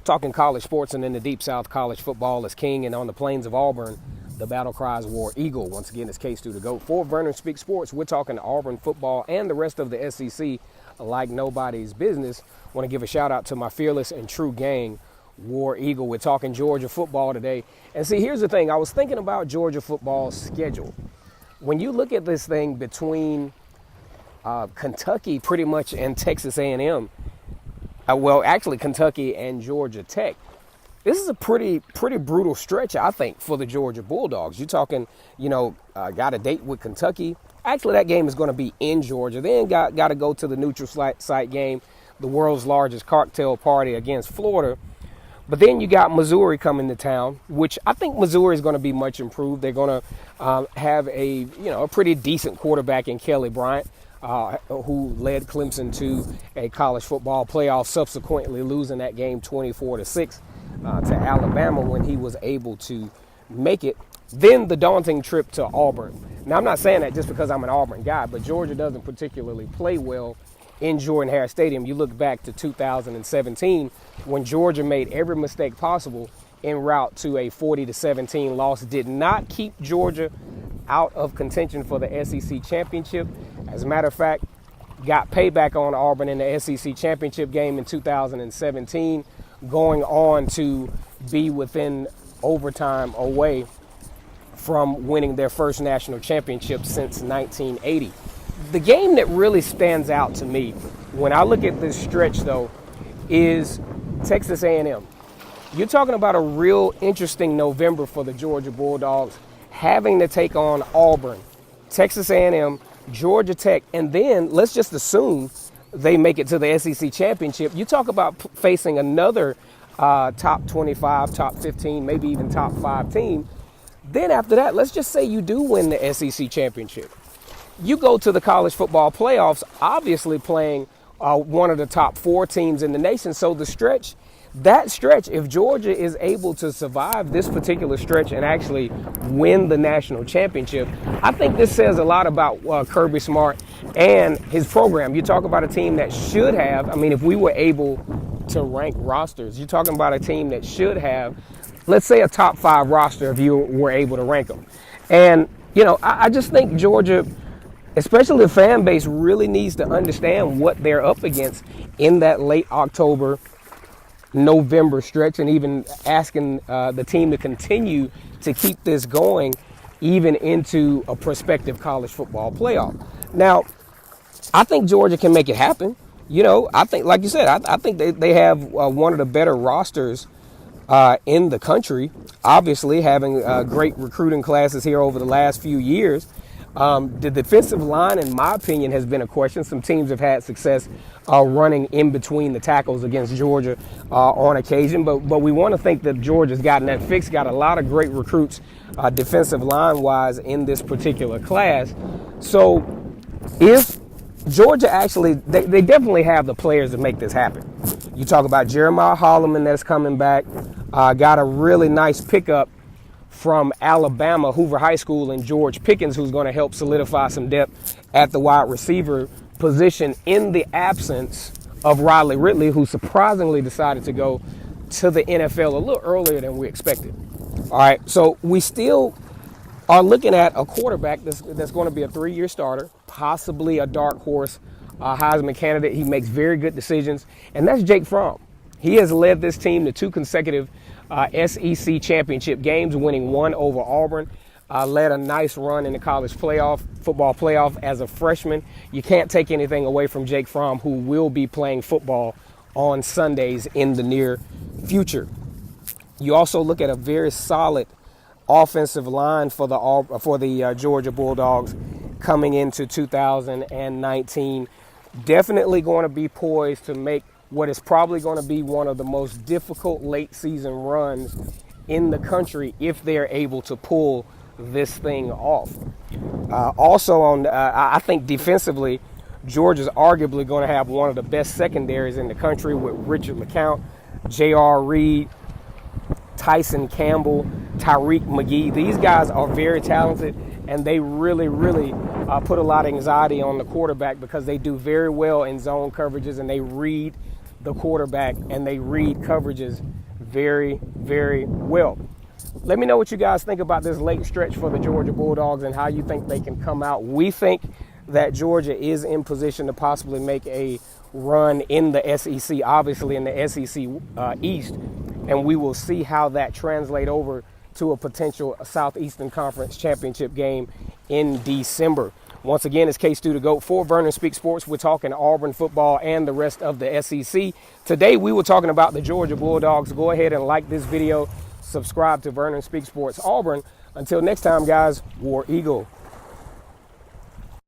Talking college sports, and in the Deep South, college football is king, and on the plains of Auburn, the battle cries War Eagle. Once again, it's K-Stu to go. For Vernon Speaks Sports, we're talking Auburn football and the rest of the SEC like nobody's business. Want to give a shout out to my fearless and true gang, War Eagle. We're talking Georgia football today. And see, here's the thing. I was thinking about Georgia football's schedule. When you look at this thing between Kentucky pretty much and Texas A&M, well, actually Kentucky and Georgia Tech, this is a pretty brutal stretch, I think, for the Georgia Bulldogs. You're talking, got a date with Kentucky. Actually, that game is going to be in Georgia. Then got to go to the neutral site game, the world's largest cocktail party against Florida. But then you got Missouri coming to town, which I think Missouri is going to be much improved. They're going to have a pretty decent quarterback in Kelly Bryant, who led Clemson to a college football playoff, subsequently losing that game 24-6 to Alabama when he was able to make it. Then the daunting trip to Auburn. Now, I'm not saying that just because I'm an Auburn guy, but Georgia doesn't particularly play well in Jordan-Hare Stadium. You look back to 2017 when Georgia made every mistake possible en route to a 40-17 loss. Did not keep Georgia out of contention for the SEC championship. As a matter of fact, got payback on Auburn in the SEC championship game in 2017, going on to be within overtime away from winning their first national championship since 1980. The game that really stands out to me when I look at this stretch, though, is Texas A&M. You're talking about a real interesting November for the Georgia Bulldogs, having to take on Auburn, Texas A&M, Georgia Tech, and then let's just assume they make it to the SEC championship. You talk about facing another top 25, top 15, maybe even top 5 team. Then after that, let's just say you do win the SEC championship. You go to the college football playoffs, obviously playing one of the top 4 teams in the nation. So that stretch, if Georgia is able to survive this particular stretch and actually win the national championship, I think this says a lot about Kirby Smart and his program. You talk about a team that should have, if we were able to rank rosters, you're talking about a team that should have, let's say, a top 5 roster if you were able to rank them. And, I just think Georgia, especially the fan base, really needs to understand what they're up against in that late October, November stretch, and even asking the team to continue to keep this going even into a prospective college football playoff. Now, I think Georgia can make it happen. I think, like you said, I think they have one of the better rosters in the country, obviously having great recruiting classes here over the last few years. The defensive line, in my opinion, has been a question. Some teams have had success running in between the tackles against Georgia on occasion, but we want to think that Georgia's gotten that fixed, got a lot of great recruits defensive line-wise in this particular class. So if Georgia actually, they definitely have the players to make this happen. You talk about Jeremiah Holloman that's coming back, got a really nice pickup from Alabama, Hoover High School, and George Pickens, who's going to help solidify some depth at the wide receiver position in the absence of Riley Ridley, who surprisingly decided to go to the NFL a little earlier than we expected. All right, so we still are looking at a quarterback that's going to be a 3-year starter, possibly a dark horse Heisman candidate. He makes very good decisions, and that's Jake Fromm. He has led this team to 2 consecutive SEC championship games, winning 1 over Auburn. Led a nice run in the college football playoff as a freshman. You can't take anything away from Jake Fromm, who will be playing football on Sundays in the near future. You also look at a very solid offensive line for the Georgia Bulldogs coming into 2019. Definitely going to be poised to make what is probably going to be one of the most difficult late season runs in the country if they're able to pull this thing off. I think defensively, Georgia's arguably going to have one of the best secondaries in the country with Richard LeCounte, J.R. Reed, Tyson Campbell, Tyreek McGee. These guys are very talented, and they really put a lot of anxiety on the quarterback because they do very well in zone coverages and they read the quarterback, and they read coverages very, very well. Let me know what you guys think about this late stretch for the Georgia Bulldogs and how you think they can come out. We think that Georgia is in position to possibly make a run in the SEC, obviously in the SEC East, and we will see how that translates over to a potential Southeastern Conference championship game in December. Once again, it's K-Stu the GOAT for Vernon Speak Sports. We're talking Auburn football and the rest of the SEC. Today, we were talking about the Georgia Bulldogs. Go ahead and like this video. Subscribe to Vernon Speak Sports Auburn. Until next time, guys, War Eagle.